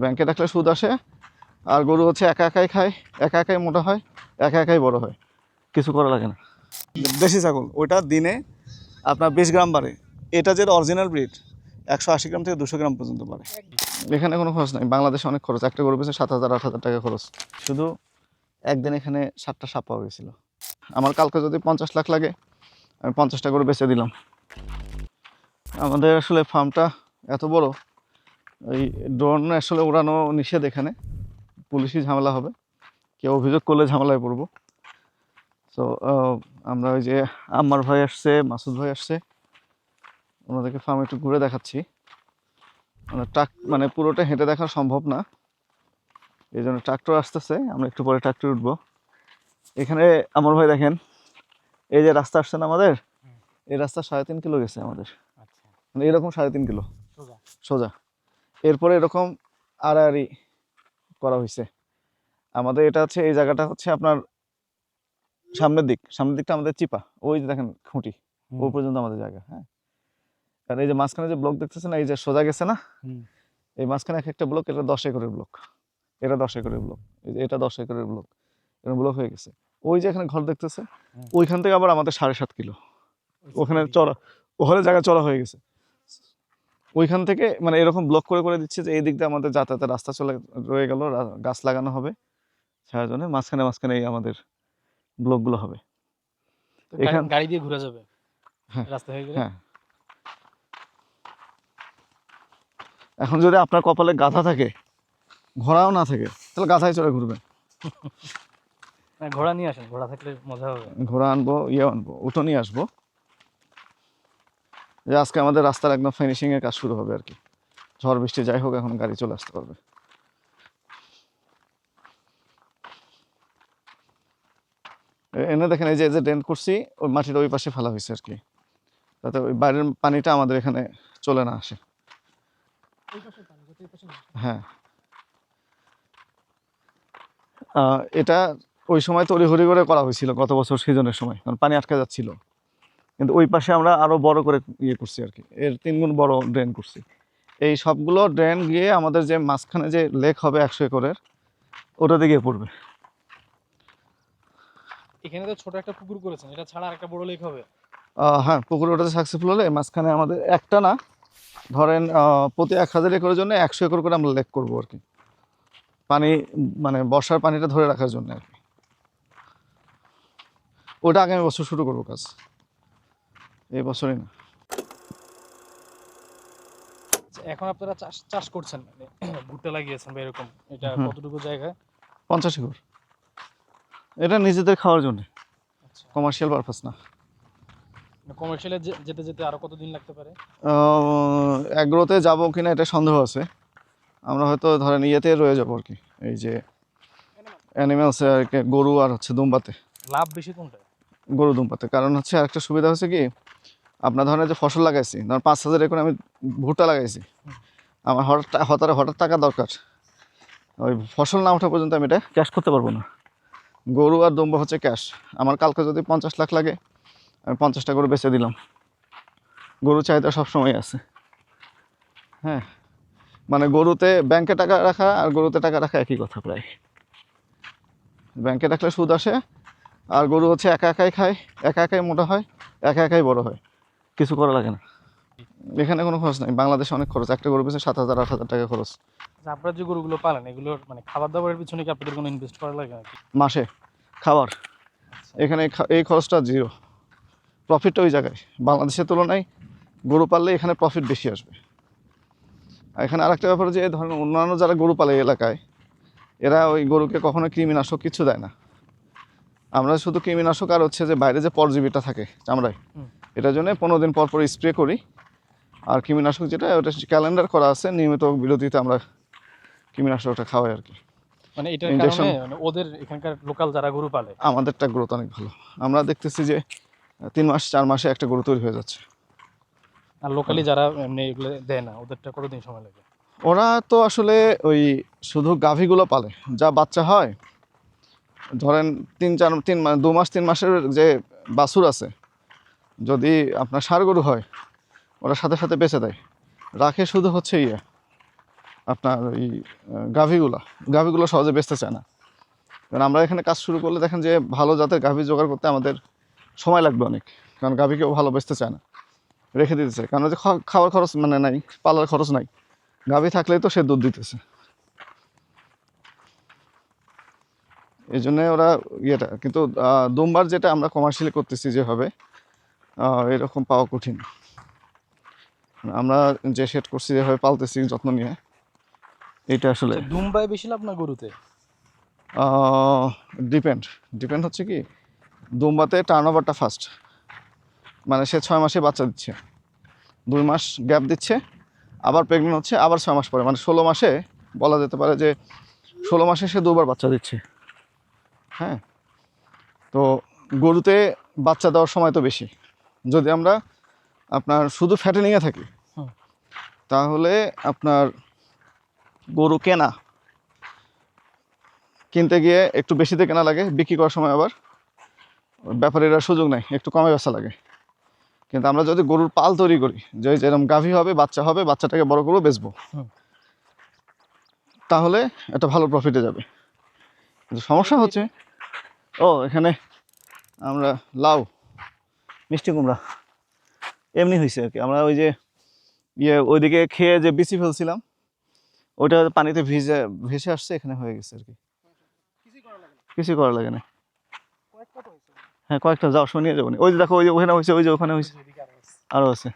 ব্যাংকে রাখলে সুদ আসে, আর গরু হচ্ছে একা একাই খায়, একা একাই মোটা হয়, একা একাই বড় হয়, কিছু করা লাগে না। দেশি ছাগল ওইটা দিনে আপনার 20 গ্রাম বাড়ে। এটা যে অরিজিনাল ব্রিড 180 গ্রাম থেকে 200 গ্রাম পর্যন্ত বাড়ে। এখানে কোনো খরচ নাই, বাংলাদেশে অনেক খরচ। একটা গরু পিছনে 7,000-8,000 টাকা খরচ। শুধু একদিন এখানে 7টা সাপ পাওয়া গেছিলো। আমার কালকে যদি 50 লাখ লাগে, আমি 50টা গরু বেচে দিলাম। আমাদের আসলে ফার্মটা এত বড়, ওই ড্রোন আসলে উড়ানো নিষেধ এখানে, পুলিশি ঝামেলা হবে, কেউ অভিযোগ করলে ঝামেলায় পড়বো। তো আমরা ওই যে আম্মার ভাই আসছে, মাসুদ ভাই আসছে, ওনাদেরকে ফার্ম একটু ঘুরে দেখাচ্ছি। মানে পুরোটা হেঁটে দেখা সম্ভব না, এই জন্য ট্রাক্টর আসতেছে, আমরা একটু পরে ট্রাক্টর উঠবো। এখানে আমার ভাই দেখেন, এই যে রাস্তা আসছে না আমাদের, এই রাস্তা 3.5 কিলো গেছে আমাদের, মানে এরকম 3.5 কিলো সোজা। এরপরে এরকম আড়াআড়ি করা হয়েছে আমাদের। এটা হচ্ছে, এই জায়গাটা হচ্ছে আপনার সামনের দিকটা আমাদের চিপা, ওই যে দেখেন খুঁটি, ওই পর্যন্ত আমাদের জায়গা। হ্যাঁ, আর এই যে মাঝখানে যে ব্লক দেখতেছেন, এই যে সোজা গেছে না, এই মাঝখানে একটা ব্লক, এটা 10 একরের ব্লক, এটা 10 একরের ব্লক, এটা 10 একরের ব্লক, এরকম ব্লক হয়ে গেছে। ওই যে এখানে ঘর দেখতেছে, ওইখান থেকে আবার আমাদের 7.5 কিলো, ওখানে চড়া, ওখানে জায়গা চড়া হয়ে গেছে। ওইখান থেকে মানে এরকম ব্লক করে করে দিচ্ছে যে এই দিক দিয়ে আমাদের যাতায়াতের রাস্তা চলে রয়ে গেল, গাছ লাগানো হবে ছায়ার জন্য, মাঝখানে এই আমাদের ব্লকগুলো হবে। এখানে গাড়ি দিয়ে ঘোরা যাবে রাস্তা হয়ে গেলে। হ্যাঁ, এখন যদি আপনার কপালে গাধা থাকে, ঘোড়াও না থাকে, তাহলে গাধায় চড়ে ঘুরবেন। ঘোড়া নিয়ে আসেন, ঘোড়া থাকলে মজা হবে। ঘোড়া আনবো, আনবো, উঠো নিয়ে আসবো। যে আজকে আমাদের রাস্তার একদম ফিনিশিং এর কাজ শুরু হবে আর কি। ঝড় বৃষ্টি যাই হোক, এখন গাড়ি চলে আসতে পারবে। এনে দেখেন, এই যে ড্রেন করছি, ওই মাটির ওই পাশে ফেলা হয়েছে আর কি, যাতে ওই বাইরের পানিটা আমাদের এখানে চলে না আসে। হ্যাঁ, এটা ওই সময় তড়িঘড়ি করে করা হয়েছিল গত বছর সিজনের সময়, কারণ পানি আটকে যাচ্ছিল। কিন্তু ওই পাশে আমরা আরো বড় করে করছি আর কি, এর 3 গুণ বড় ড্রেন করছি। এই সবগুলো ড্রেন গিয়ে আমাদের যে মাঝখানে যে লেক হবে 100 একরের, ওটাতে গিয়ে পড়বে। এখানে তো ছোট একটা পুকুর করেছেন, এটা ছাড়া আরেকটা বড় লেক হবে। হ্যাঁ, পুকুর ওটাতে সাকসেসফুল হলে মাঝখানে আমাদের একটা না, ধরেন প্রতি 1000 একরের জন্য 100 একর করে আমরা লেক করবো আর কি, পানি মানে বর্ষার পানিটা ধরে রাখার জন্য আর কি। ওটা আগামী বছর শুরু করবো কাজ, এই বছরই না। এখন আপনারা চাষ করছেন, মানে ভুট্টা লাগিয়েছেন বা এরকম, এটা কতটুকু জায়গায়? 50 একর। এটা নিজেদের খাওয়ার জন্য, কমার্শিয়াল পারপাস না। কমার্শিয়ালে যেতে যেতে আরো কতদিন লাগতে পারে? এগ্রোতে যাবো কিনা এটা সন্দেহ আছে। আমরা হয়তো ধরেন ইয়েতে রয়ে যাবো আর কি, এই যে অ্যানিমেলস, গরু আর হচ্ছে দুম্বাতে। লাভ বেশি কোনটা? গরু দুম্বাতে, কারণ হচ্ছে আরেকটা সুবিধা হচ্ছে কি, আপনার ধরেন যে ফসল লাগাইছি, ধরেন 5,000 একর আমি ভুট্টা লাগাইছি, আমার হঠাৎ টাকা দরকার, ওই ফসল না ওঠা পর্যন্ত আমি এটা ক্যাশ করতে পারবো না। গরু আর দুম্বা হচ্ছে ক্যাশ। আমার কালকে যদি 50 লাখ লাগে, আমি 50টা গরু বেচে দিলাম। গরু চাহিদা সবসময় আছে। হ্যাঁ, মানে গরুতে ব্যাংকে টাকা রাখা আর গরুতে টাকা রাখা একই কথা প্রায়। ব্যাংকে রাখলে সুদ আসে, আর গরু হচ্ছে একা একাই খায়, একা একাই মোটা হয়, একা একাই বড় হয়, কিছু করা লাগে না। এখানে কোনো খরচ নাই, বাংলাদেশে অনেক খরচ। একটা গরু পিছনে 7,000-8,000 টাকা খরচ। আপনারা যে গরুগুলো পালেন, এগুলোর মানে খাবার দাবারের পিছনে কি আপনাদের কোনো ইনভেস্ট করা লাগে নাকি? মাসে খাবার, এখানে এই খরচটা জিরো, প্রফিটটা ওই জায়গায়। বাংলাদেশের তুলনায় গরু পাললে এখানে প্রফিট বেশি আসবে। এখানে আরেকটা ব্যাপার যে, ধরেন অন্যান্য যারা গরু পালে এলাকায়, এরা ওই গরুকে কখনো কৃমিনাশক কিছু দেয় না। আমরা শুধু কৃমিনাশক আর হচ্ছে যে বাইরে যে পরজীবীটা থাকে চামড়ায়, এটার জন্য 15 দিন পর পর স্প্রে করি। আর কৃমিনাশক যেটা, ওটা ক্যালেন্ডার করা আছে, নিয়মিত বিরতিতে আমরা কৃমিনাশকটা খাওয়াই আর কি। মানে এটার কারণে মানে ওদের এখানকার লোকাল যারা গরু পালে, আমাদেরটা গ্রোথ অনেক ভালো। আমরা দেখতেছি যে 3 মাস 4 মাসে একটা গরু তৈরি হয়ে যাচ্ছে। আর লোকালি যারা এমনি এগুলো দেয় না, ওদেরটা কতদিন সময় লাগে? ওরা তো আসলে ওই শুধু গাভীগুলো পালে, যা বাচ্চা হয়, ধরেন 2 মাস 3 মাসের যে বাছুর আছে, যদি আপনার ষাঁড় গরু হয়, ওরা সাথে সাথে বেচে দেয়, রাখে শুধু হচ্ছে আপনার ওই গাভীগুলো সহজে বেচতে চায় না। কারণ আমরা এখানে কাজ শুরু করলে দেখেন যে ভালো জাতের গাভী জোগাড় করতে আমাদের সময় লাগবে অনেক, কারণ গাভী কেউ ভালো বেচতে চায় না, রেখে দিতে চায়, কারণ যে খাওয়ার খরচ মানে নাই, পালার খরচ নাই, গাভী থাকলেই তো সে দুধ দিতেছে। এই জন্য ওরা ইয়েটা, কিন্তু দুমবার যেটা আমরা কমার্শিয়ালি করতেছি যেভাবে, এরকম পাওয়া কঠিন। আমরা যে সেট করছি যেভাবে পালতেছি যত্ন নিয়ে, এটা আসলে দুম্বাই বেশি লাভ না গরুতে? ডিপেন্ড হচ্ছে কি, দুম্বাতে টার্ন ওভারটা ফাস্ট, মানে সে 6 মাসে বাচ্চা দিচ্ছে, 2 মাস গ্যাপ দিচ্ছে, আবার প্রেগনেন্ট হচ্ছে, আবার 6 মাস পরে, মানে 16 মাসে বলা যেতে পারে যে 16 মাসে সে 2বার বাচ্চা দিচ্ছে। হ্যাঁ, তো গরুতে বাচ্চা দেওয়ার সময় তো বেশি। যদি আমরা আপনার শুধু ফ্যাটেনিংয়ে থাকি, হুম। তাহলে আপনার গরু কিনতে গিয়ে একটু বেশিতে কেনা লাগে, বিক্রি করার সময় আবার ব্যাপারীরা সুযোগ নেই, একটু কমে বেচা লাগে। কিন্তু আমরা যদি গরুর পাল তৈরি করি, যে যেরকম গাভী হবে, বাচ্চাটাকে বড় করে বেচবো, হুম। তাহলে একটা ভালো প্রফিটে যাবে। কিন্তু সমস্যা হচ্ছে, এখানে আমরা লাউ, মিষ্টি কুমড়া এমনি হয়েছে আর কি। আমরা ওই যে ওইদিকে খেয়ে যে বিচি ফেলছিলাম, ওইটা পানিতে ভেসে আসছে, এখানে হয়ে গেছে আর কি, কিছু করা লাগে না। হ্যাঁ, কয়েকটা যাও, সময় নিয়ে যাবো। ওই যে দেখো, ওই যে ওখানে হয়েছে, ওই যে ওখানে হয়েছে, আরও আছে।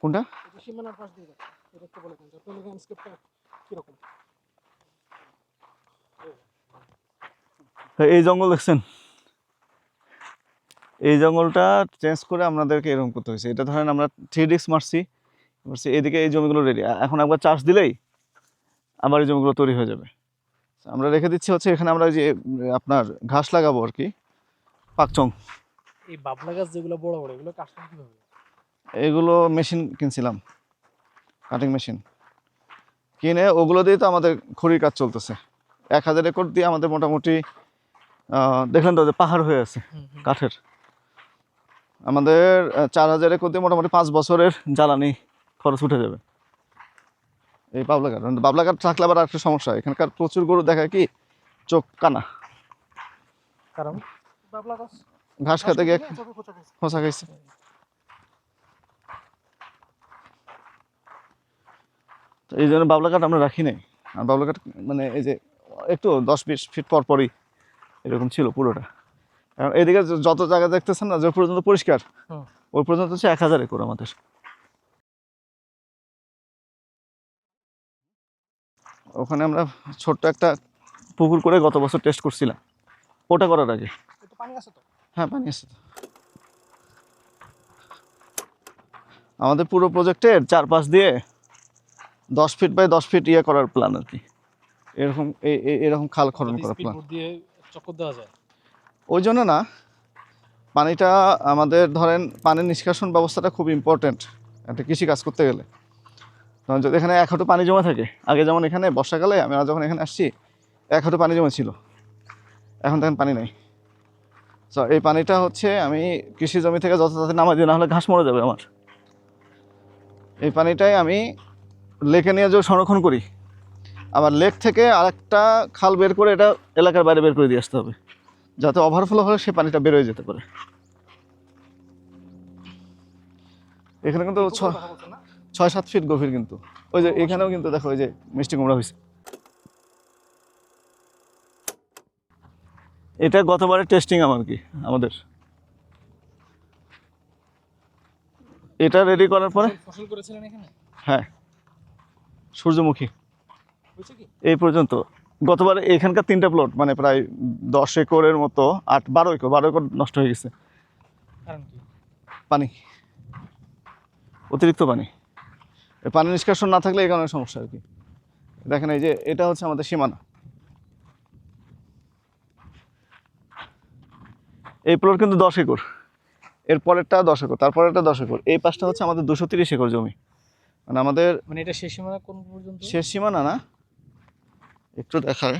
কোনটা? এই জঙ্গল দেখছেন, এই জঙ্গলটা চেঞ্জ করে আমাদেরকে এরকম করতে হয়েছে। এটা ধরেন আমরা 3 ডিস্ক মারছি, এদিকে এই জমিগুলো রেডি, এখন একবার চাষ দিলেই আবার এই জমিগুলো তৈরি হয়ে যাবে। আমরা রেখে দিচ্ছি হচ্ছে এখানে আমরা যে আপনার ঘাস লাগাবো আর কি, পাকচং। এই বাবলা গাছ যেগুলো বড় বড়, এগুলো কাটছেন কিভাবে? এগুলো মেশিন কিনছিলাম, কাটিং মেশিন কিনে, ওগুলো দিয়ে তো আমাদের খড়ির কাজ চলতেছে। 1000 একর দিয়ে আমাদের মোটামুটি দেখলেন তো যে পাহাড় হয়ে আছে কাঠের। আমাদের 4000 একর দিয়ে মোটামুটি 5 বছরের জ্বালানি খরচ উঠে যাবে। এই বাবলা কাঠ থাকলে আবার একটা সমস্যা, এখানকার প্রচুর গরু দেখায় কি চোখ কানা, কারণ ঘাস খেতে গিয়ে খোঁচা খাইছে। তো এই জন্য বাবলা কাঠ আমরা রাখি নাই। আর বাবলা কাঠ মানে এই যে একটু 10-20 ফিট পর পরই এরকম ছিল পুরোটা। কারণ এদিকে যত জায়গা দেখতেছেন না, যে পর্যন্ত পরিষ্কার, ওই পর্যন্ত হচ্ছে 1000 একর আমাদের। ওখানে আমরা ছোট্ট একটা পুকুর করে গত বছর টেস্ট করছিলাম, ওটা করার আগে। হ্যাঁ, পানি আছে তো। আমাদের পুরো প্রজেক্টের 4-5 দিয়ে 10 ফিট বাই 10 ফিট ইয়ে করার প্ল্যান আর কি, এরকম খাল খনন করার প্ল্যান। চক্কর দেওয়া যায় ওই জন্য না, পানিটা আমাদের ধরেন পানির নিষ্কাশন ব্যবস্থাটা খুব ইম্পর্টেন্ট একটা কৃষি কাজ করতে গেলে। কারণ যদি এখানে 1 হাঁটু পানি জমা থাকে, আগে যেমন এখানে বর্ষাকালে আমরা যখন এখানে আসছি 1 হাঁটু পানি জমা ছিল, এখন দেখেন পানি নেই। তো এই পানিটা হচ্ছে আমি কৃষি জমি থেকে যত তাড়াতাড়ি নামাই দিই, না হলে ঘাস মরে যাবে আমার। এই পানিটাই আমি লেকে নিয়ে যাও সংরক্ষণ করি, আবার লেক থেকে আরেকটা খাল বের করে এটা এলাকার বাইরে বের করে দিয়ে আসতে হবে, যাতে ওভারফ্লো হলে সে পানিটা বের হয়ে যেতে পারে। এখানে কিন্তু 6-7 ফিট গভীর, কিন্তু ওই যে এখানেও কিন্তু দেখো, ওই যে মিষ্টি কুমড়া হয়েছে। এটা গতবারের টেস্টিং আমার কি আমাদের, এটা রেডি করার পরে ফসল করেছিলেন এখানে? হ্যাঁ, সূর্যমুখী এই পর্যন্ত। গতবার এখানকার 3টা প্লট, মানে প্রায় 10 একরের মতো, 12 একর নষ্ট হয়ে গেছে। কারণ কি? পানি, অতিরিক্ত পানি। এই পানি নিষ্কাশন না থাকলে এই কারণে সমস্যা আর কি। দেখেন এই যে এটা হচ্ছে আমাদের সীমানা, এই প্লট কিন্তু 10 একর, এর পরেরটা 10 একর, তারপরেরটা 10 একর, এই পাশটা হচ্ছে আমাদের 230 একর জমি। মানে আমাদের এটা শেষ সীমানা কোন পর্যন্ত? শেষ সীমানা না, একটু দেখায়,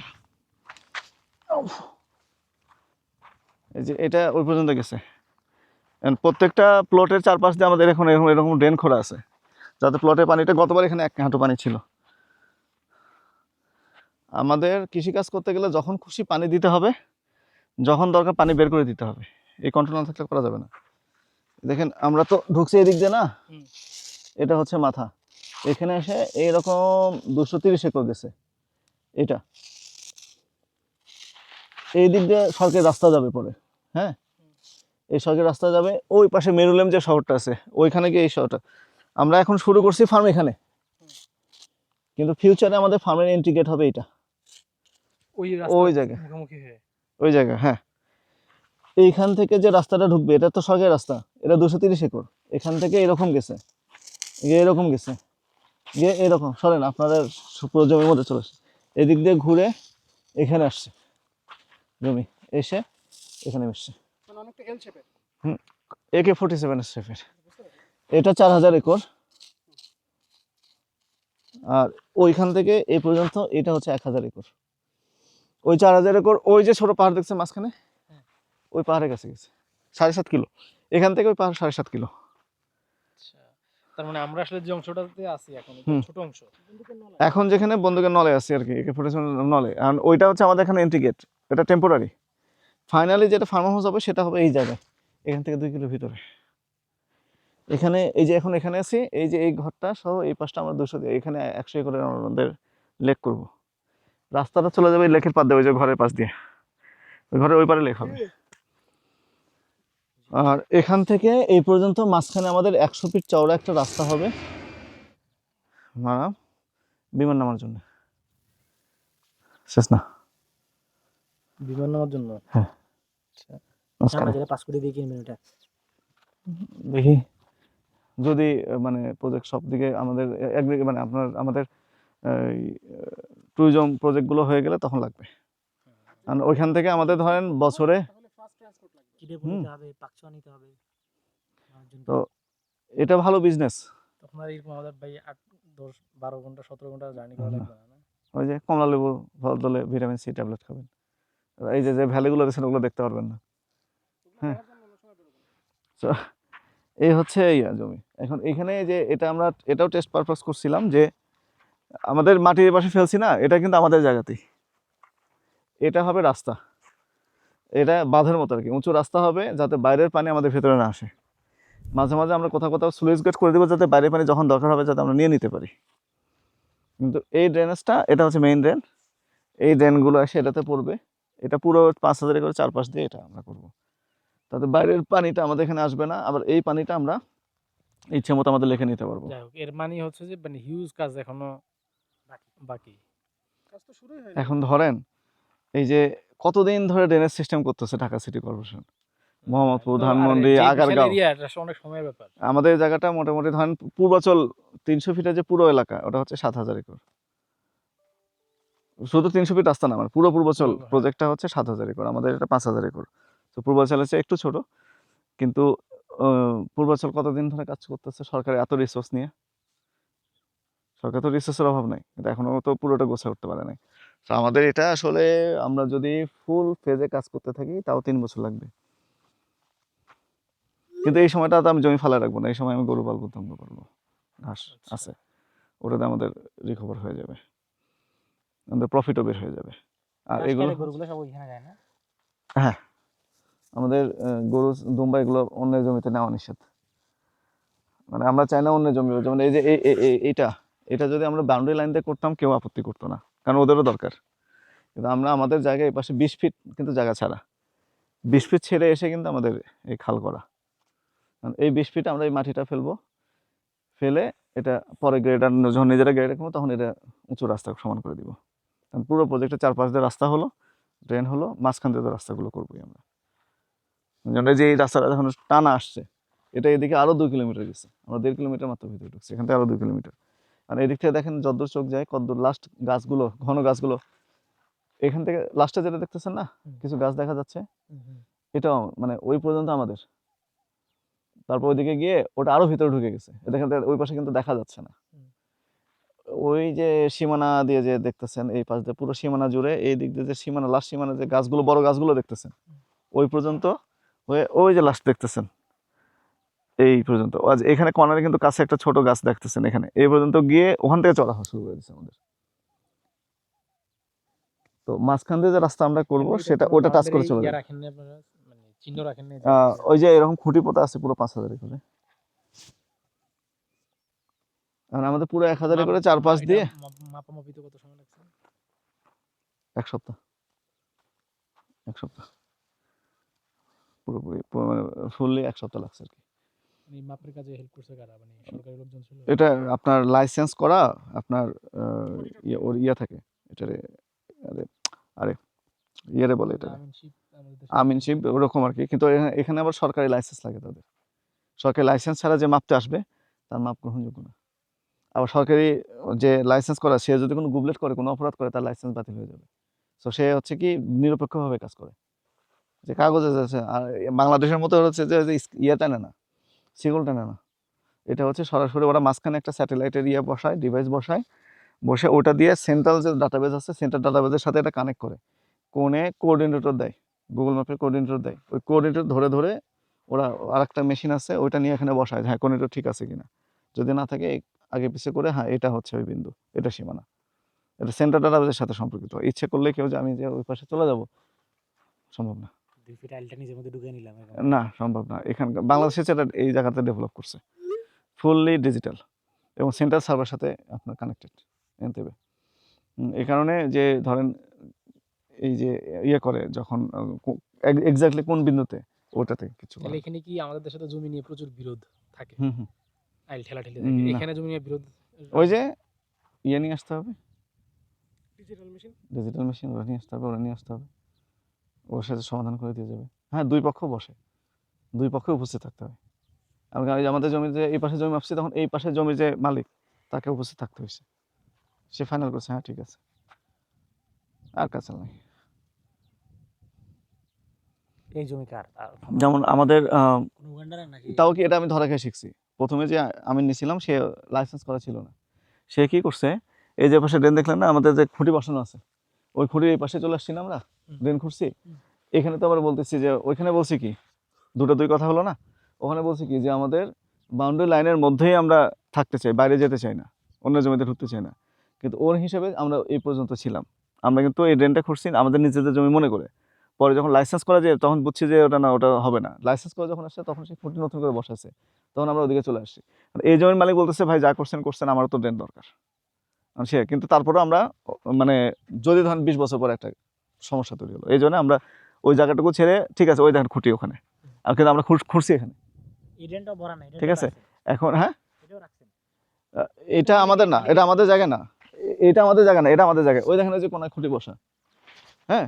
এই যে এটা ওই পর্যন্ত গেছে, And প্রত্যেকটা প্লটের চারপাশ দিয়ে আমাদের এখন এরকম এরকম ড্রেন খোঁড়া আছে, যাতে প্লটের পানিটা, গতবার এখানে 1 হাঁটু পানি ছিল। আমাদের কৃষিকাজ করতে গেলে যখন খুশি পানি দিতে হবে, যখন দরকার পানি বের করে দিতে হবে, এই কন্ট্রোল না থাকলে করা যাবে না। দেখেন আমরা তো ঢুকছি এদিক দিয়ে না, হুম। এটা হচ্ছে মাথা, এখানে এসে এইরকম 230 একর গেছে। এটা এই দিক দিয়ে সরকারি রাস্তা যাবে পরে, হ্যাঁ, এই সরকারি রাস্তা যাবে ওই পাশে মেরুলেম যে শহরটা আছে ওইখানে গিয়ে এই শহরটা। আমরা এখন শুরু করছি ফার্ম এখানে, কিন্তু ফিউচারে আমাদের ফার্মের এন্ট্রি গেট হবে এটা, ওই ওই রাস্তার জায়গায়, মুখোমুখি হয়ে। ওই জায়গা, হ্যাঁ। এইখান থেকে যে রাস্তাটা ঢুকবে এটা তো সরকারি রাস্তা, এটা 230 একর, এখান থেকে এরকম গেছে, গিয়ে এরকম গেছে, গিয়ে এরকম সরেন আপনাদের পুরো জমির মধ্যে চলে আসছে, এদিক দিয়ে ঘুরে এখানে আসছে জমি, এসে এখানে মিশছে। মানে অনেকটা এল শেপের। AK-47 শেফের, এটা 4000 একর, আর ওইখান থেকে এই পর্যন্ত এটা হচ্ছে 1000 একর। ওই 4000 একর ওই যে ছোট পাহাড় দেখছে মাঝখানে, ওই পাহাড়ের কাছে গেছে 7.5 কিলো, এখান থেকে ওই পাহাড় 7.5 কিলো। আচ্ছা, তার মানে আমরা আসলে যে অংশটাতে আছি এখন, এটা হুম। ছোট অংশ। এখন যেখানে বন্দুকের নলে আছে আর কি, AK-47 নলে, আর ওইটা হচ্ছে আমাদের এখানে এন্ট্রি গেট, এটা টেম্পোরারি। ফাইনালি যেটা ফার্ম হাউস হবে সেটা হবে এই জায়গায়, এখান থেকে 2 কিলো ভিতরে। এখানে এই যে এখন এখানে আছি, এই যে এই ঘরটা সহ এই পাশটা আমরা 200 দিয়ে, এখানে 100 একরের আমাদের লেক করব। রাস্তাটা চলে যাবে এই লেকের পাশ দিয়ে, ওই যে ঘরের পাশ দিয়ে, ওই ঘরের ওই পারে লেক হবে। আর এখান থেকে এই পর্যন্ত মাঝখানে আমাদের 100 ফিট চওড়া একটা রাস্তা হবে বিমান নামার জন্য। শেষ না? বিমান নেওয়ার জন্য। হ্যাঁ। আচ্ছা, মাঝখানে আমরা যেটা 5 কোটি দিয়ে কিনবেন এটা। দেখি যদি মানে প্রজেক্ট সব দিকে আমাদের একদিকে মানে আপনার আমাদের ট্যুরিজম প্রজেক্টগুলো হয়ে গেলে তখন লাগবে। আর ওইখান থেকে আমাদের ধরেন বছরে তো এটা ভালো বিজনেস। তখন আর এরকম আমাদের ভাই 8, 10, 12 ঘন্টা 17 ঘন্টা জার্নি করা লাগবে না। ওই যে কমলা লেবু বদলে ভিটামিন সি ট্যাবলেট খাবেন, এই যে যে ভ্যালিগুলো দিচ্ছেন ওগুলো দেখতে পারবেন না। হ্যাঁ, তো এই হচ্ছে ইয়া জমি। এখন এখানে যে এটা আমরা এটাও টেস্ট পারপাস করছিলাম যে আমাদের মাটির পাশে ফেলছি না, এটা কিন্তু আমাদের জায়গাতেই, এটা হবে রাস্তা, এটা বাঁধের মতো আর কি, উঁচু রাস্তা হবে যাতে বাইরের পানি আমাদের ভেতরে না আসে। মাঝে মাঝে আমরা কোথাও কোথাও স্লুইস গেট করে দেবো যাতে বাইরের পানি যখন দরকার হবে যাতে আমরা নিয়ে নিতে পারি। কিন্তু এই ড্রেনেজটা এটা হচ্ছে মেইন ড্রেন, এই ড্রেনগুলো এসে এটাতে পড়বে, এটা পুরো 5000 করে চারপাশ দিয়ে এটা আমরা করবো, তাতে বাইরের পানিটা আমাদের এখানে আসবে না, আবার এই পানিটা আমরা ইচ্ছে মতো আমাদের লেখে নিতে পারবো। যাই হোক, এর মানে হচ্ছে যে মানে হিউজ কাজ এখনো বাকি। কাজ তো শুরুই হয়নি। এখন ধরেন এই যে কতদিন ধরে ড্রেনেজ সিস্টেম করতেছে ঢাকা সিটি কর্পোরেশন, মোহাম্মদপুর, ধানমন্ডি, আগারগাঁও, এটা অনেক সময়ের ব্যাপার। আমাদের এই জায়গাটা মোটামুটি ধরেন পূর্বাচল 300 ফিটের যে পুরো এলাকা ওটা হচ্ছে 7000 একর, শুধু 300 ফিট রাস্তা না, আমার পুরো পূর্বাচল হ্যাঁ। প্রজেক্টটা হচ্ছে 7000 একর, আমাদের এটা 5000 একর। তো পূর্বাচল হচ্ছে একটু ছোট, কিন্তু পূর্বাচল কতদিন ধরে কাজ করতেছে সরকার এত রিসোর্স নিয়ে, সরকার তো রিসোর্সের অভাব নাই, কিন্তু এখনো তো পুরোটা গোছা উঠতে পারে নাই। তো আমাদের এটা আসলে আমরা যদি ফুল ফেজে কাজ করতে থাকি তাও 3 বছর লাগবে, কিন্তু এই সময়টা তো আমি জমি ফালা রাখবো না, এই সময় আমি গরু পালবো, ধান করবো, ঘাস আছে, ওটাতে আমাদের রিকভার হয়ে যাবে, আমাদের প্রফিটও বের হয়ে যাবে। আর এগুলো গরুগুলো সব ওইখানে যায় না? হ্যাঁ, আমাদের গরু দুম্বা এগুলো অন্যের জমিতে নেওয়া নিষেধ, মানে আমরা চাই না অন্যের জমি, যেমন এই যে এইটা এটা যদি আমরা বাউন্ডারি লাইন দিয়ে করতাম কেউ আপত্তি করতো না, কারণ ওদেরও দরকার, কিন্তু আমরা আমাদের জায়গায় এই পাশে 20 ফিট কিন্তু জায়গা ছাড়া, 20 ফিট ছেড়ে এসে কিন্তু আমাদের এই খাল করা, কারণ এই 20 ফিট আমরা এই মাটিটা ফেলবো, ফেলে এটা পরে গ্রেডার যখন নিজেরা গ্রেড রাখবো তখন এটা উঁচু রাস্তা সমান করে দিব, কারণ পুরো প্রজেক্টের চারপাশ দিয়ে রাস্তা হলো, ড্রেন হলো, মাঝখান দিয়ে রাস্তাগুলো করবোই আমরা। যেমন এই যে এই রাস্তাটা যখন টানা আসছে এটা এদিকে আরো 2 কিলোমিটার গেছে, আমরা 1.5 কিলোমিটার মাত্র ভিতরে ঢুকছি, এখান থেকে আরো 2 কিলোমিটার। আর এদিক থেকে দেখেন যতদূর চোখ যায় কতদূর লাস্ট গাছগুলো, ঘন গাছগুলো, এখান থেকে লাস্টে যেটা দেখতেছেন না কিছু গাছ দেখা যাচ্ছে, এটাও মানে ওই পর্যন্ত আমাদের, তারপর ওইদিকে গিয়ে ওটা আরো ভিতরে ঢুকে গেছে, দেখেন ওই পাশে কিন্তু দেখা যাচ্ছে না, ওই যে সীমানা দিয়ে যে দেখতেছেন এই পাশ দিয়ে পুরো সীমানা জুড়ে এই দিক দিয়ে যে সীমানা, লাস্ট সীমানা যে গাছগুলো বড় গাছগুলো দেখতেছেন ওই পর্যন্ত হয়ে ওই যে লাস্ট দেখতেছেন এই পর্যন্ত আজ এখানে কর্নারে কিন্তু কাছে একটা ছোট গাছ দেখতেছেন, এখানে এই পর্যন্ত গিয়ে ওখান থেকে চলা শুরু করে দিচ্ছে আমাদের। তো মাঝখান দিয়ে যে রাস্তা আমরা করব এমনি সেটা কোনো ওটা টাচ করে boundary চলে ইয়া যাবে। রাখেন না আপনারা, মানে চিহ্ন রাখেন না যে ওই যে এরকম খুঁটি পোতা আছে পুরো 5,000 করে, আর আমাদের পুরো 1,000 করে চারপাশ দিয়ে মাপামাপিতে কত সময় লাগছে? 1 সপ্তাহ, 1 সপ্তাহ পুরোপুরি মানে ফুললি 1 সপ্তাহ লাগছে আর কি। মানে মাপের কাজে হেল্প করছে কারা, মানে সরকারি লোকজন ছিল? এটা আপনার লাইসেন্স করা, আপনার ওর ইয়া থাকে এটারে, আরে আরে ইয়েরে বলে এটা আমিনশিপ আমাদের দেশে আমিনশিপ ওরকম আর কি, কিন্তু এখানে আবার সরকারি লাইসেন্স লাগে তাদের। সরকারি লাইসেন্স ছাড়া যে মাপতে আসবে তার মাপ গ্রহণযোগ্য না। আবার সরকারি যে লাইসেন্স করা সে যদি কোনো গুবলেট করে, কোনো অপরাধ করে, তার লাইসেন্স বাতিল হয়ে যাবে। তো সে হচ্ছে কি নিরপেক্ষভাবে কাজ করে, যে কাগজে যাচ্ছে। আর বাংলাদেশের মতো হচ্ছে যে ইয়ে টানে না, সিগল টানে না, এটা হচ্ছে সরাসরি ওরা মাঝখানে একটা স্যাটেলাইটের ইয়ে বসায়, ডিভাইস বসায়, বসে ওটা দিয়ে সেন্ট্রাল যে ডাটাবেজ আছে সেন্ট্রাল ডাটাবেজের সাথে এটা কানেক্ট করে, কোণে কোঅর্ডিনেটর দেয়, গুগল ম্যাপের কোঅর্ডিনেটর দেয়। ওই কোঅর্ডিনেটর ধরে ধরে ওরা আরেকটা মেশিন আছে ওইটা নিয়ে এখানে বসায়, হ্যাঁ কোঅর্ডিনেটর ঠিক আছে কিনা, যদি না থাকে আগে পিছিয়ে করে হ্যাঁ এটা হচ্ছে ওই বিন্দু, এটা সীমানা। এটা সেন্ট্রাল ডাটাবেজের সাথে সম্পর্কিত। ইচ্ছে করলে কেউ যে আমি যে ওই পাশে চলে যাব, সম্ভব না। 2 ফিট আইলটা নিজের মধ্যে ঢুকিয়ে নিলাম এখন। না, সম্ভব না। এখানকার বাংলাদেশে সেটা এই জায়গাতে ডেভেলপ করছে ফুললি ডিজিটাল এবং সেন্ট্রাল সার্ভার সাথে আপনার কানেক্টেড এনতেবে। এই কারণে যে ধরেন এই যে ইয়ে করে যখন এক্স্যাক্টলি কোন বিন্দুতে, ওটাতে কিছু তাহলে এখানে কি আমাদের দেশে তো জমি নিয়ে প্রচুর বিরোধ থাকে, হুম হুম আইল ঠেলাঠেলি না। থাকে, এখানে জমি নিয়ে বিরোধ? ওই যে ইয়ে নিয়ে আসতে হবে, ডিজিটাল মেশিন। ডিজিটাল মেশিন ওরা নিয়ে আসতে হবে, ওরা নিয়ে আসতে হবে, ওর সাথে সমাধান করে দিয়ে যাবে। হ্যাঁ, দুই পক্ষ বসে, দুই পক্ষে উপস্থিত থাকতে হবে। আমি আমাদের জমির যে এই পাশে জমি মাপছি, তখন এই পাশে জমির যে মালিক তাকে উপস্থিত থাকতে হয়েছে, সে ফাইনাল করছে হ্যাঁ ঠিক আছে, আর কাছে নাই। এই জমি কার? যেমন আমাদের কোন উগান্ডার নাকি? তাও কি এটা আমি ধরা খেয়ে শিখছি। প্রথমে যে আমি নিয়েছিলাম সে লাইসেন্স করা ছিল না, সে কি করছে, এই যে পাশে ড্রেন দেখলেন না আমাদের যে খুঁটি বসানো আছে, ওই খুঁটির এই পাশে চলে আসছি না আমরা, ড্রেন খুঁড়ছি। এখানে তো আবার বলতেছি যে ওইখানে বলছি কি দুই কথা হলো না, ওখানে বলছি কি যে আমাদের বাউন্ডারি লাইনের মধ্যেই আমরা থাকতে চাই, বাইরে যেতে চাই না, অন্য জমিতে ঢুকতে চাই না। কিন্তু ওর হিসেবে আমরা এই পর্যন্ত ছিলাম, আমরা কিন্তু এই ড্রেনটা খুঁড়ছি আমাদের নিজেদের জমি মনে করে। পরে যখন লাইসেন্স করা যায় তখন বুঝছি যে ওটা না, ওটা হবে না। লাইসেন্স করে যখন আসছে তখন সে খুঁটি নতুন করে বসাচ্ছে, তখন আমরা ওদিকে চলে আসছি। এই জমির মালিক বলতেছে ভাই যা করছেন করছেন, আমারও তো ড্রেন দরকার। সে কিন্তু তারপরেও আমরা মানে যদি ধরেন 20 বছর পরে একটা সমস্যা তৈরি হলো, এই জন্য আমরা ওই জায়গাটুকু ছেড়ে, ঠিক আছে ওই দেখেন খুঁটি ওখানে, আর কিন্তু আমরা খুঁড়ছি এখানে, ইডেনটাও ভরা নাই, ঠিক আছে। এখন হ্যাঁ, এটাও রাখছেন। এটা আমাদের না, এটা আমাদের জায়গা না, এটা আমাদের জায়গা না, এটা আমাদের জায়গা। ওই দেখেন ওই যে কোনায় খুঁটি বসা, হ্যাঁ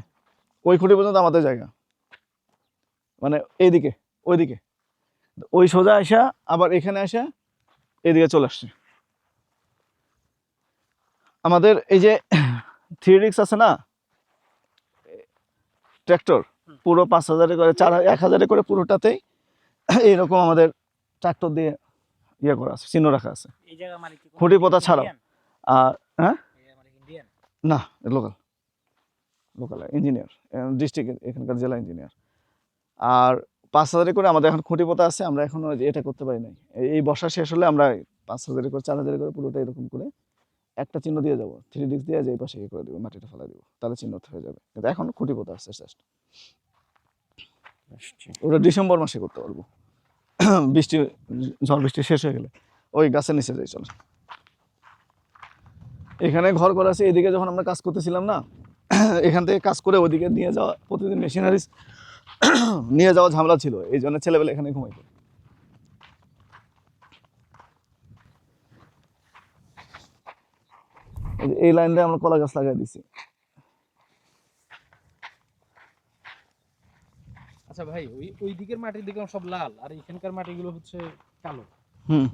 ওই খুঁটি পর্যন্ত আমাদের জায়গা, মানে এইদিকে ওইদিকে, ওই সোজা আসা আবার এখানে আসা এইদিকে চলে আসছে। আমাদের এই যে 3 আছে না ট্র্যাক্টর, পুরো 5,000 করে 1,000 করে পুরোটাতেই এইরকম আমাদের ট্রাক্টর দিয়ে ইয়ে করা আছে, চিহ্ন রাখা আছে, এই জায়গা মালিক কি? খুঁটি পোতা ছাড়াও। আর হ্যাঁ এই জায়গা মালিক ইন্ডিয়ান? না, লোকাল লোকাল ইঞ্জিনিয়ার, ডিস্ট্রিক্ট এখানকার জেলা ইঞ্জিনিয়ার। আর 5,000 করে আমাদের এখন খুঁটি পোতা আছে, আমরা এখনো এটা করতে পারি নাই। এই বর্ষা শেষ হলে আমরা 5,000 করে 4,000 করে পুরোটা এরকম করে একটা চিহ্ন দিয়ে যাবো, 3D দিয়ে যে এই পাশে ইয়ে করে দেবো, মাটিটা ফেলা দিব, তাহলে চিহ্ন হয়ে যাবে। কিন্তু এখন খুঁটি পোতা আসছে চেষ্টা, ওটা ডিসেম্বর মাসে করতে পারবো, বৃষ্টি ঝড় বৃষ্টি শেষ হয়ে গেলে। ওই গাছের নিচে যাই চলো, এখানে ঘর করা আছে। এদিকে যখন আমরা কাজ করতেছিলাম না, এখান থেকে কাজ করে ওদিকে নিয়ে যাওয়া, প্রতিদিন মেশিনারিজ নিয়ে যাওয়া ঝামেলা ছিল, এই জন্য ছেলেবেলা এখানে ঘুমাইতো। এই লাইন দিয়ে আমরা কলা গাছ লাগাই দিছি। আচ্ছা ভাই, ওই দিকের মাটির দিকে সব লাল, আর এখানকার মাটিগুলো হচ্ছে কালো।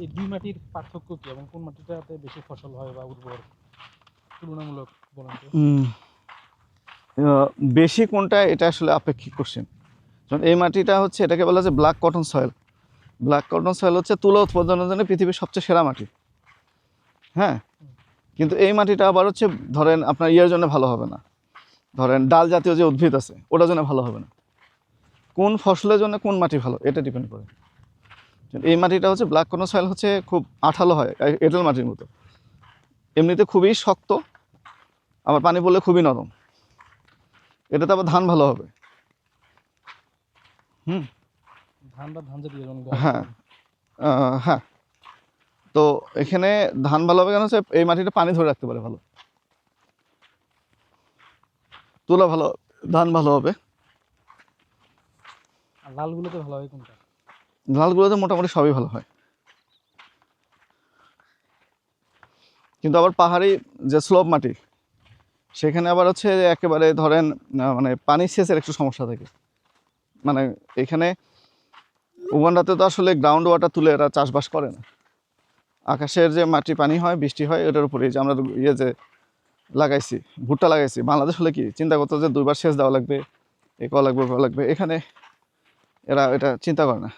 এই দুই মাটির পার্থক্য কি, এবং কোন মাটিটাতে বেশি ফসল হয় বা উর্বর তুলনামূলক বলেন তো? বেশি কোনটা এটা আসলে আপেক্ষিক কোশ্চেন। কারণ এই মাটিটা হচ্ছে, এটাকে বলা যায় black cotton soil. Black cotton soil হচ্ছে তুলা উৎপাদনের জন্য পৃথিবীর সবচেয়ে সেরা মাটি, হ্যাঁ। কিন্তু এই মাটিটা আবার হচ্ছে ধরেন আপনার ইয়ের জন্য ভালো হবে না, ধরেন ডাল জাতীয় যে উদ্ভিদ আছে ওটার জন্য ভালো হবে না। কোন ফসলের জন্য কোন মাটি ভালো এটা ডিপেন্ড করে। এই মাটিটা হচ্ছে ব্ল্যাক কোনো সয়েল হচ্ছে খুব আঠালো হয়, এঁটেল মাটির মতো, এমনিতে খুবই শক্ত, আবার পানি পড়লে খুবই নরম। এটাতে আবার ধান ভালো হবে। ধান জাতীয় যেমন হ্যাঁ হ্যাঁ, তো এখানে ধান ভালো হবে কেন হচ্ছে এই মাটিটা পানি ধরে রাখতে পারে ভালো, তুলা ভালো, ধান ভালো হবে। আর লালগুলোতে ভালো হয় কোনটা? লালগুলোতে মোটামুটি সবই ভালো হয়, কিন্তু আবার পাহাড়ি যে স্লোপ মাটি সেখানে আবার হচ্ছে যে একেবারে ধরেন মানে পানি সেচের একটু সমস্যা থাকে। মানে এখানে উগান্ডাতে তো আসলে গ্রাউন্ড ওয়াটার তুলে এরা চাষবাস করে না, আকাশের যে মাটি পানি হয় বৃষ্টি হয় এটার উপরে। যে আমরা ইয়ে যে লাগাইছি, ভুট্টা লাগাইছি, বাংলাদেশ হলে কি চিন্তা করতো যে 2বার সেচ দেওয়া লাগবে, এ করা লাগবে, করা লাগবে। এখানে এরা এটা চিন্তা করে না।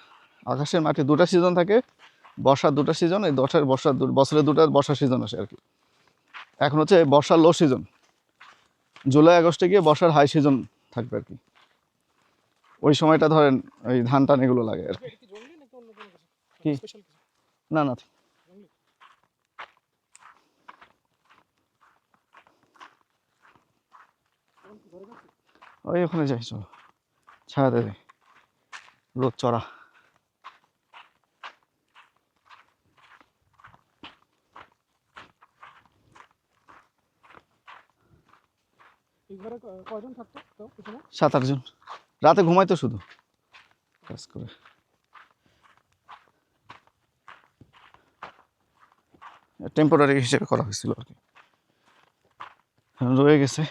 আকাশের মাটি 2টা সিজন থাকে, বর্ষার 2টা সিজন, এই বছরে 2টা বর্ষার সিজন আসে আর কি। এখন হচ্ছে বর্ষার লো সিজন, জুলাই আগস্টে গিয়ে বর্ষার হাই সিজন থাকবে আর কি। ওই সময়টা ধরেন ওই ধান টান এগুলো লাগে আর কি। এটা কি জঙ্গলি নাকি অন্য কোনো কিছু? কি? স্পেশাল কিছু? না না, জঙ্গলি? এখন কি ঘরে যাচ্ছি? ওই ওখানে যাই, চলো ছায়া দেবে, রোদ চড়া। এই ঘরে কয়জন থাকতো তো পিছনে? 7-8 জন, রাতে ঘুমাইতো শুধু কাজ করে। টেম্পোরারি হিসেবে করা হয়েছিল আর কি, রয়ে গেছে।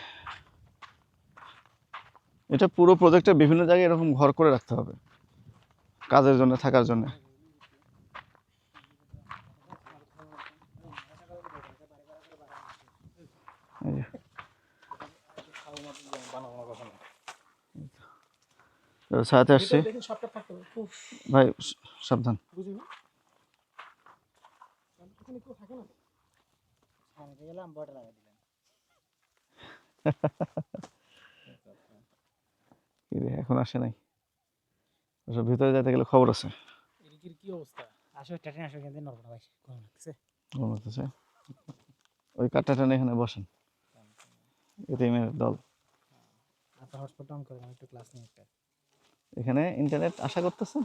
এটা পুরো প্রজেক্টে বিভিন্ন জায়গায় এরকম ঘর করে রাখতে হবে কাজের জন্য, থাকার জন্য। এই যে, ছায়াতে আসছি ভিতরে দেখি সবটা থাকতে হবে। খুব ভাই, সাবধান। বুঝি না? এখানে কেউ থাকে না তো? আমি তো গেলাম বর্ডার লাগাই দিলাম। কি রে, এখন আসে নাই? ওসব ভিতরে যেতে গেলে খবর আছে। এদিকের কি অবস্থা? আসো ট্রেন আসো কিন্তু নরবো না ভাই, গরম লাগতেছে। মনে হচ্ছে ওই কাঠটা টেনে এখানে বসেন, এতিমের দল। আপনার হটস্পট অন করে আমি একটু ক্লাস নিই একটা। এখানে ইন্টারনেট আশা করতেছেন?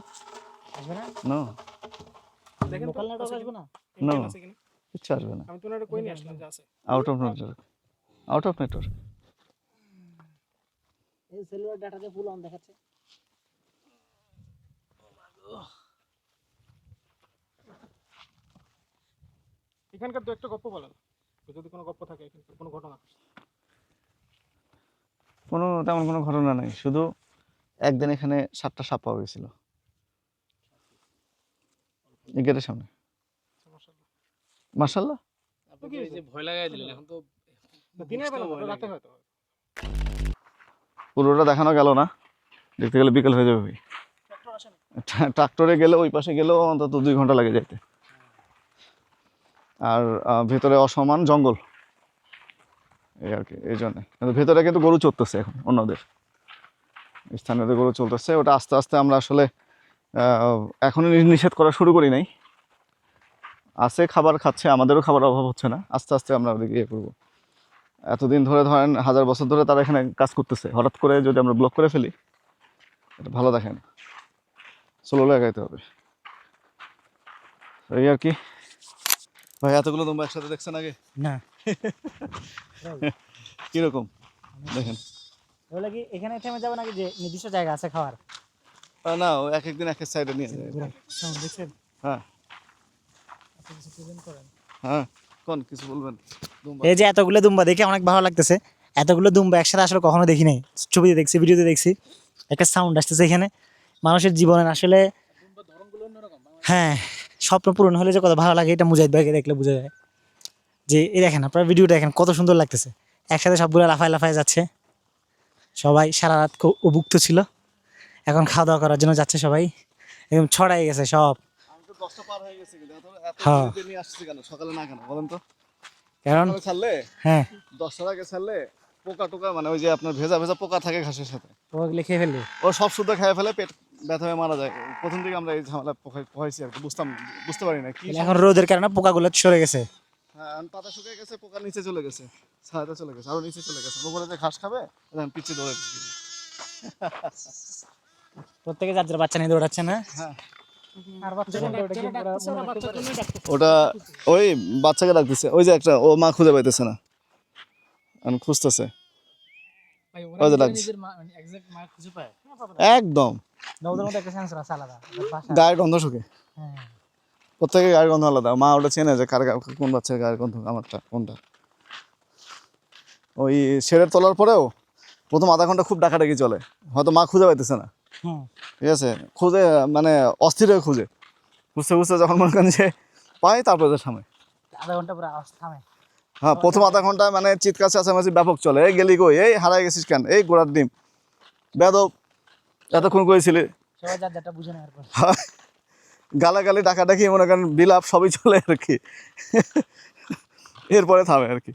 আসবে না? নো, দেখেন তো লোকাল নেটওয়ার্ক আছে আসবে না? নো, কিনা, আছে কিনা? কিচ্ছু আসবে না। আমি তো ওনারে কই নিয়ে আসলাম যে আছে। Out of network, out of network. এই সেলুলার ডাটাতে ফুল অন দেখাচ্ছে। এখানকার দু একটা গল্প বলেন, যদি কোনো গল্প থাকে, এখানকার কোনো ঘটনা। কোনো তেমন কোনো ঘটনা নাই, শুধু একদিন এখানে 7টা সাপ পাওয়া গেছিল এই গেটের সামনে। মার্শাল্লাহ, আপনি কি যে ভয় লাগাই দিলেন, এখন তো দিনের বেলা না, রাতে হয়তো। পুরোটা দেখানো গেল না, দেখতে গেলে বিকেল হয়ে যাবে ভাই। ট্রাক্টর আসে না? ট্রাক্টরে গেলে ওই পাশে গেলেও অন্তত 2 ঘন্টা লাগে যাইতে। আর ভেতরে অসমান জঙ্গল এই আর কি, এই জন্যে। কিন্তু ভেতরে কিন্তু গরু চড়তেছে এখন, অন্যদের স্থানীয়দের গরু চলতেছে। ওটা আস্তে আস্তে আমরা আসলে এখনই নিষেধ করা শুরু করি নাই, আছে, খাবার খাচ্ছে, আমাদেরও খাবার অভাব হচ্ছে না। আস্তে আস্তে আমরা ওদিকে ইয়ে করবো। এতদিন ধরে ধরেন 1000 বছর ধরে তারা এখানে কাজ করতেছে, হঠাৎ করে যদি আমরা ব্লক করে ফেলি এটা ভালো দেখে না, স্লো লাগাইতে হবে এই আর কি। ভাই এতগুলো তোমরা একসাথে দেখছেন আগে? না। কিরকম দেখেন? ওগুলা কি এখানে থেমে যাবে নাকি, যে নির্দিষ্ট জায়গা আছে খাওয়ার? না, ও এক একদিন এক এক সাইডে নিয়ে যায়। সাউন্ড দেখছেন? হ্যাঁ আপনি কিছু প্রেজেন্ট করেন। হ্যাঁ, কোন কিছু বলবেন? এই যে এতগুলো দুম্বা দেখে অনেক ভালো লাগতেছে। এতগুলো দুম্বা একসাথে আসলে কখনো দেখি নাই, ছবিতে দেখছি, ভিডিওতে দেখছি। একটা সাউন্ড আসতেছে এখানে, মানুষের জীবনের আসলে ধরনগুলো অন্যরকম। হ্যাঁ স্বপ্ন পূরণ হলে যে কত ভালো লাগে এটা মুজাহিদ ভাইকে দেখলে বোঝা যায়। যে এই দেখেন, আপনার ভিডিওটা দেখেন কত সুন্দর লাগতেছে, একসাথে সবগুলো লাফায় লাফায় যাচ্ছে। সবাই সারা রাত খুব অভুক্ত ছিল, এখন খাওয়া দাওয়া করার জন্য যাচ্ছে সবাই, একদম ছড়াই গেছে সব। আমি তো 10টা পার হয়ে গেছি, কিন্তু এত হ্যাঁ। দেরিতে নিয়ে আসছি কেন? সকালে না কেন বলেন তো? কারণ সকালে ছাড়লে, হ্যাঁ 10টার আগে ছাড়লে পোকা টোকা, মানে ওই যে আপনার ভেজা ভেজা পোকা থাকে ঘাসের সাথে, ওগুলো খেয়ে ফেলবে। ও সব শুদ্ধ খেয়ে ফেলে, পেট ব্যথা হয়ে মারা যায়। প্রথম দিকে আমরা এই ঝামেলা পোহাইছি আর কি, বুঝতে পারি না কি তাহলে এখন রোদের কারণে পোকাগুলো সরে গেছে। হ্যাঁ, এখন পাতা শুকিয়ে গেছে, পোকা নিচে চলে গেছে, ছায়াতে চলে গেছে, আরো নিচে চলে গেছে, উপরে যে ঘাস খাবে এখন পিছে দৌড়ে দিচ্ছে। প্রত্যেকে যার যার বাচ্চা নিয়ে দৌড়াচ্ছে না। হ্যাঁ, আর বাচ্চা কোনটা ওটা কি ওরা মনে রাখতে পারে? ওটা ওই বাচ্চাকে ডাকতেছে, ওই যে একটা ও মা খুঁজে পাইতেছে না, এখন খুঁজতেছে। ভাই ওই ওরা যে লাগছে। নিজের মানে এক্সাক্ট মা খুঁজে পায়। একদম না, ওদের মধ্যে একটা সেন্সর আছে আলাদা, ওদের বাসা। গায়ের গন্ধ শুকে, হ্যাঁ, প্রত্যেকের গায়ের গন্ধ আলাদা, মা ওটা চেনে যে কোন বাচ্চার গায়ের গন্ধ আমারটা কোনটা। ওই শেডের তোলার পরেও প্রথম আধা ঘন্টা খুব ডাকাডাকি চলে, হয়তো মা খুঁজে পাইতেছে না, হুম, ঠিক আছে, খুঁজে মানে অস্থির হয়ে খুঁজে, খুঁজতে খুঁজতে যখন মনে করেন যে পাই তারপরে ওদের সামনে। আধা ঘন্টা পুরো আওয়াজ থামে। হ্যাঁ, প্রথম আধা ঘন্টা মানে চিৎকার চেঁচামেচি ব্যাপক চলে, এই গেলি কই, এই হারাই গেছিস কেন, এই গোড়ার ডিম, বেদব, এতক্ষণ করেছিলি, সবাই যার যারটা বুঝে নেয় এরপর। গালাগালি ডাকাডাকি মনে করেন বিলাপ সবই চলে আর কি, এরপরে থামে আর কি।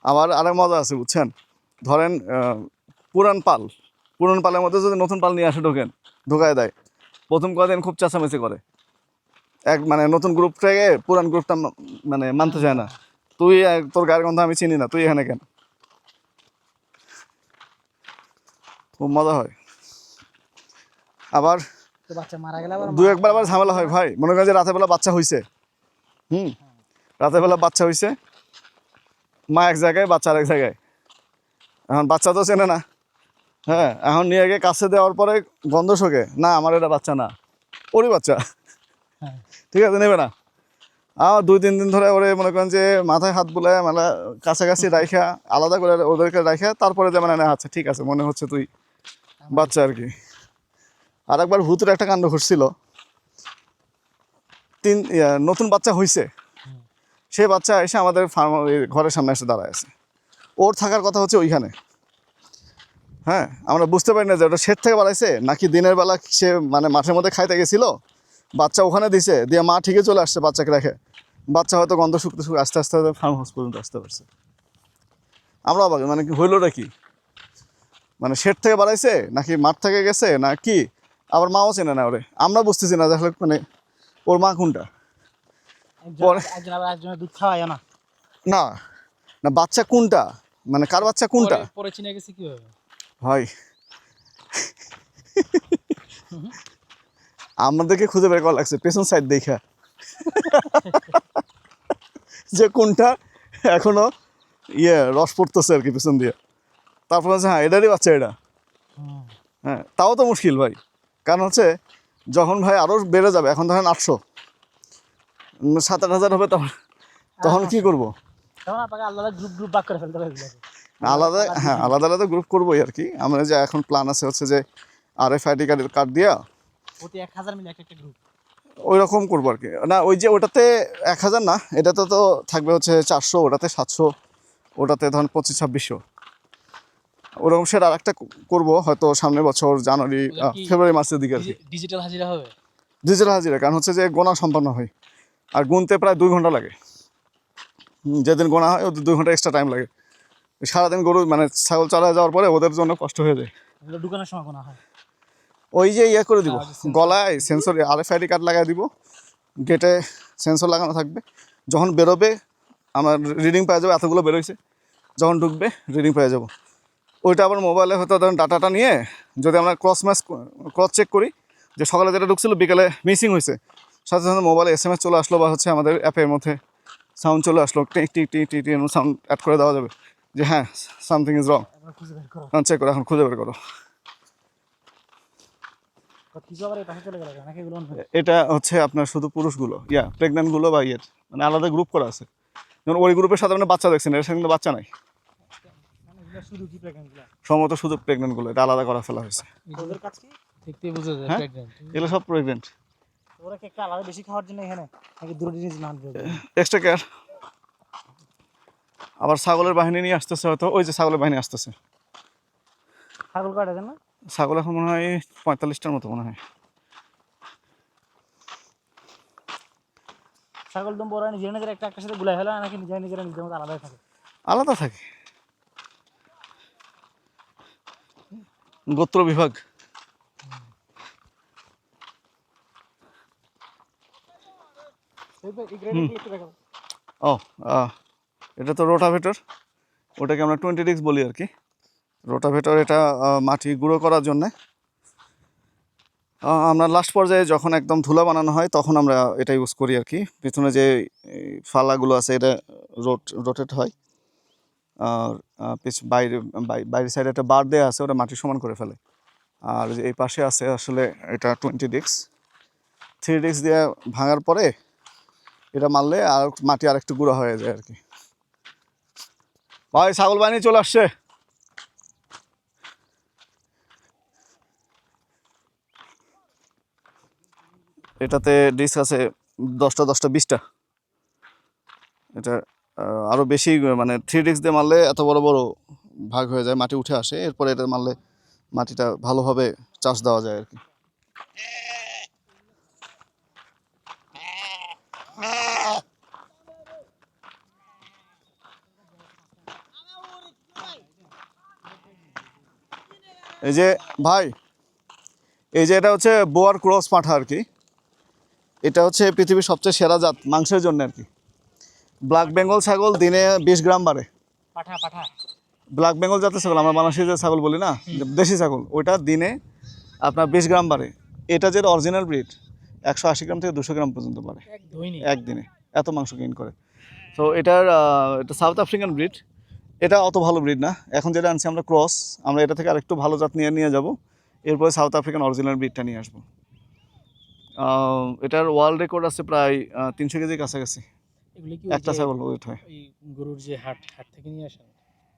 আবার আরেক মজা আছে বুঝছেন, ধরেন পুরান পালের মধ্যে যদি নতুন পাল নিয়ে আসে ঢোকায় দেয়, প্রথম কদিন খুব চেঁচামেচি করে, মানে নতুন গ্রুপ থেকে পুরান গ্রুপটা মানে মানতে চায় না, তুই তোর গায়ের গন্ধ আমি চিনি না, তুই এখানে কেন, খুব মজা হয়। আবার তো বাচ্চা মারা গেলে আবার দু একবার আবার ঝামেলা হয় ভাই, মনে করেন যে রাতের বেলা বাচ্চা হইছে, রাতের বেলা বাচ্চা হইছে, মা এক জায়গায় বাচ্চা আরেক জায়গায়, এখন বাচ্চা তো চেনে না, হ্যাঁ, এখন নিয়ে গিয়ে কাছে দেওয়ার পরে গন্ধ শোকে, না আমার এটা বাচ্চা না, ওরই বাচ্চা, হ্যাঁ। ঠিক আছে নেবে না, আর 2-3 দিন ধরে ওরে মনে করেন যে মাথায় হাত বুলায় মানে কাছাকাছি রাইখা আলাদা করে ওদেরকে রাইখা তারপরে যে মানে আচ্ছা ঠিক আছে মনে হচ্ছে তুই বাচ্চা আর কি। আর একবার ভূতের একটা কাণ্ড ঘটছিল, নতুন বাচ্চা হইছে, সে বাচ্চা এসে আমাদের ঘরের সামনে এসে দাঁড়ায় আছে, ওর থাকার কথা হচ্ছে ওইখানে, হ্যাঁ, আমরা বুঝতে পারি না যে ওটা শেড থেকে বাড়াইছে নাকি দিনের বেলা সে মানে মাঠের মধ্যে খাইতে গেছিল, বাচ্চা ওখানে দিছে দিয়ে মা ঠিকই চলে আসছে বাচ্চাকে রেখে, বাচ্চা হয়তো গন্ধ শুকতে শুকতে আস্তে আস্তে ফার্ম হাউস পর্যন্ত আসতে পারছে। আমরা অবাক, মানে কি হইলোটা কি, মানে শেড থেকে বাড়াইছে নাকি মাঠ থেকে গেছে না কি, আবার মাও চেনে না ওরে, আমরা বুঝতেছি না যে আসলে মানে ওর মা কোনটা, একজন আবার একজনের দুধ খাওয়ায় না। না না বাচ্চা কোনটা, মানে কার বাচ্চা কোনটা পরে চিনে গেছে কিভাবে? ভাই, আমাদেরকে খুঁজে বের করা লাগছে পেছন সাইড দেখা যে কোনটা এখনো রস পড়তেছে আর কি পেছন দিয়ে, তারপর হচ্ছে হ্যাঁ এটারই বাচ্চা এটা, হ্যাঁ তাও তো মুশকিল ভাই, কারণ হচ্ছে যখন ভাই আরও বেড়ে যাবে, এখন ধরেন 800 7-8 হাজার হবে, তখন কি করবো, তখন আপনাকে আলাদা গ্রুপ গ্রুপ ভাগ করে ফেলতে হবে। আলাদা, হ্যাঁ আলাদা আলাদা গ্রুপ করবোই আর কি, আমরা যে এখন প্ল্যান আছে হচ্ছে যে RFID কার্ড দিয়া প্রতি 1000 মিলে একটা গ্রুপ ওই রকম করবো আর কি, না ওই যে ওটাতে 1000 না, এটাতে তো থাকবে হচ্ছে 400, ওটাতে 700, ওটাতে ধরেন 25-2600, ওরকম সেটা আর একটা করবো হয়তো সামনের বছর জানুয়ারি ফেব্রুয়ারি মাসের দিকে আর কি, ডিজিটাল হাজিরা হবে। ডিজিটাল হাজিরা, কারণ হচ্ছে যে গোনা সম্পন্ন হয় আর গুনতে প্রায় 2 ঘন্টা লাগে, যেদিন গোনা হয় ওদের 2 ঘন্টা এক্সট্রা টাইম লাগে, সারাদিন গরু মানে ছাগল চালা যাওয়ার পরে ওদের জন্য কষ্ট হয়ে যায়। এগুলো ঢুকানোর সময় কোনো হয় ওই যে করে দিব, গলায় সেন্সর RFID কার্ড লাগাই দিব, গেটে সেন্সর লাগানো থাকবে, যখন বেরোবে আমার রিডিং পেয়ে যাবো এতগুলো বেরোইছে, যখন ঢুকবে রিডিং পেয়ে যাবো, ওইটা আবার মোবাইলে হয়তো ধরেন ডাটাটা নিয়ে যদি আমরা ক্রস চেক করি যে সকালে যেটা ঢুকছিল বিকেলে মিসিং হয়েছে, সাথে সাথে মোবাইলে SMS চলে আসলো বা হচ্ছে আমাদের অ্যাপের মধ্যে সাউন্ড চলে আসলো, tick tick tick tick tick sound add করে দেওয়া যাবে যে হ্যাঁ সামথিং ইজ রং, খুঁজে বের করো। চেক করে এখন খুঁজে বের করো। কিছু আবার এই পাশে চলে গেল নাকি এগুলো অন্য? এটা হচ্ছে আপনার শুধু পুরুষগুলো, প্রেগনেন্টগুলো বা মানে আলাদা গ্রুপ করা আছে, যেমন ওই গ্রুপের সাথে আপনি বাচ্চা দেখছেন, এর সাথে কিন্তু বাচ্চা নাই, মানে এগুলো শুধু কি প্রেগন্যান্টগুলো সম্ভবত শুধু প্রেগনেন্টগুলো, এটা আলাদা করা ফেলা হয়েছে, ওদের কাছে কি দেখতেই বোঝা যায় হ্যাঁ? প্রেগন্যান্ট। এগুলো সব প্রেগনেন্ট, ওরা কি একটা আলাদা বেশি খাওয়ার জন্য এখানে নাকি দূর জিনিস না আনবে? Extra care. আবার ছাগলের বাহিনী নিয়ে আসতেছে হয়তো, ওই যে ছাগলের বাহিনী আসতেছে, ছাগল কাটা দেন না? ছাগল এখন মনে হয় 45টার মতো মনে হয়। ছাগল দম ওরা নিজের নিজের একটা একটা সাথে গুলাই ফেলা নাকি নিজেরা নিজেরা নিজের মতো আলাদা থাকে? আলাদা থাকে, গোত্র বিভাগ। এই তো এই গ্রেডের একটু দেখাবো। ও এটা তো রোটাভেটর, ওটাকে আমরা 20 ডিক্স বলি আর কি। রোটাভেটর এটা মাটি গুঁড়ো করার জন্যে। আমরা লাস্ট পর্যায়ে যখন একদম ধুলা বানানো হয় তখন আমরা এটা ইউজ করি আর কি। পিছনে যে ফালাগুলো আছে এটা রোটেট হয়, আর বাইরে বাইরের সাইডে একটা বার দেওয়া আছে, ওটা মাটি সমান করে ফেলে। আর এই পাশে আছে আসলে এটা 20 ডিক্স। 3 ডিক্স দিয়ে ভাঙার পরে এটা মারলে আর মাটি আর একটু গুঁড়ো হয়ে যায় আর কি। ভাই ছাগল বাহিনী চলে আসছে। এটাতে ডিস্ক আছে 10টা 20টা। এটা আরও বেশি, মানে 3 ডিস্ক দিয়ে মারলে এত বড় বড় ভাগ হয়ে যায়, মাটি উঠে আসে। এরপরে এটা মারলে মাটিটা ভালোভাবে চাষ দেওয়া যায় আর কি। এই যে ভাই, এই যে এটা হচ্ছে বোয়ার ক্রস পাঠা আর কি। এটা হচ্ছে পৃথিবীর সবচেয়ে সেরা জাত মাংসের জন্য আর কি। ব্ল্যাক বেঙ্গল ছাগল দিনে 20 গ্রাম বাড়ে। পাঠা পাঠা ব্ল্যাক বেঙ্গল জাতের ছাগল, আমরা বাংলাদেশি যে ছাগল বলি না, দেশি ছাগল, ওইটা দিনে আপনার 20 গ্রাম বাড়ে। এটা যে অরিজিনাল ব্রিড 180 গ্রাম থেকে 200 গ্রাম পর্যন্ত বাড়ে একদিনে, এত মাংস গেইন করে। তো এটা সাউথ আফ্রিকান ব্রিড। এটা অত ভালো ব্রিড না। এখন যেটা আনছি আমরা ক্রস, আমরা এটা থেকে আরেকটু ভালো জাত নিয়ে যাব। এরপরে সাউথ আফ্রিকান অরিজিনাল ব্রিডটা নিয়ে আসবো। এটার ওয়ার্ল্ড রেকর্ড আছে প্রায় 300 কেজির কাছাকাছি এগুলি কি একটা ছাগল ওয়েট হয়। এই গরুর যে হাট থেকে নিয়ে আসেন?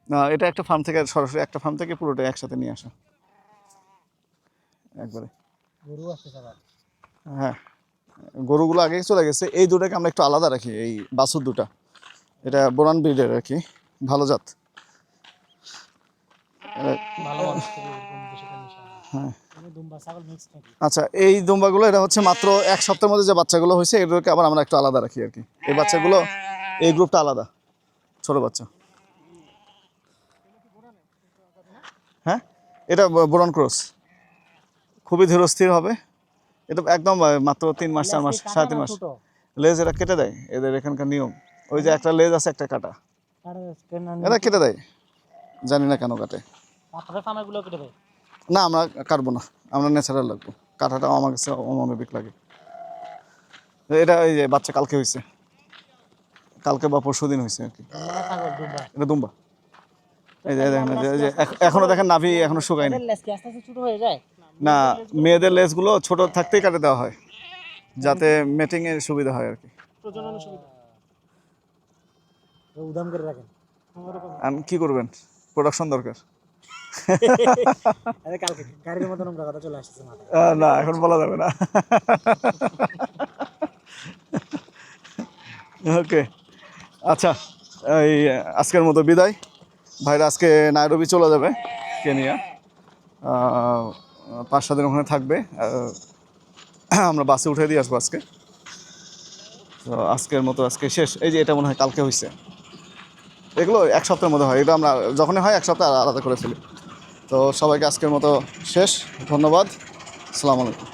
না, এটা একটা ফার্ম থেকে, সরাসরি একটা ফার্ম থেকে পুরোটা একসাথে নিয়ে আসা একবারে। গরু আছে স্যার? হ্যাঁ, গরুগুলো আগে চলে গেছে। এই দুটাকে আমরা একটু আলাদা রাখি, এই বাছুর দুটা। এটা বোরান ব্রিডের আর কি, ভালো জাত। ভালো মানুষ থেকে এরকম বেশি কন্ডিশন। হ্যাঁ, দুম্বা ছাগল মিক্স নাকি? আচ্ছা, এই দুম্বাগুলো এটা হচ্ছে মাত্র 1 সপ্তাহের মধ্যে যে বাচ্চাগুলো হয়েছে, এগুলোকে আবার আমরা একটু আলাদা রাখি আর কি। এই বাচ্চাগুলো, এই গ্রুপটা আলাদা, ছোট বাচ্চা। হ্যাঁ, এটা বোরান ক্রস, খুবই ধীরস্থির হবে। এটা একদম মাত্র 3 মাস 4 মাস 3.5 মাস। লেজ এরা কেটে দেয়, এদের এখানকার নিয়ম। ওই যে একটা লেজ আছে, একটা কাটা, এরা কেটে দেয়, জানি না কেন কাটে। না, আমরা কাটবো না, আমরা ন্যাচারাল লাগবো। কাটাটা আমার কাছে অমানবিক লাগে। এটা এই যে বাচ্চা কালকে হয়েছে, কালকে বা পরশু দিন হয়েছে আর কি। এটা দুম্বা। এই যে দেখেন, এই যে এখনো দেখেন নাভি এখনো শুকায়নি। না, মেয়েদের লেজগুলো ছোট থাকতেই কাটে দেওয়া হয়, যাতে মেটিং এর সুবিধা হয় আর কি। প্রজননের সুবিধা। উদাম করে রাখেন। আর কি করবেন, প্রোডাকশন দরকার। কালকে গাড়ির মতো নোংরা কথা চলে আসছে মাথায়। না, এখন বলা যাবে না। ওকে, আচ্ছা, এই আজকের মতো বিদায়। ভাইরা আজকে নাইরোবি চলে যাবে, কেনিয়া। 5-7 দিন ওখানে থাকবে। আমরা বাসে উঠে দিয়ে আসবো আজকে। তো আজকের মতো আজকে শেষ। এই যে এটা মনে হয় কালকে হয়েছে। এগুলো 1 সপ্তাহের মধ্যে হয়, এটা আমরা যখনই হয় 1 সপ্তাহ আলাদা করে ফেলি। তো সবাইকে আজকের মতো শেষ। ধন্যবাদ, আসসালামু আলাইকুম।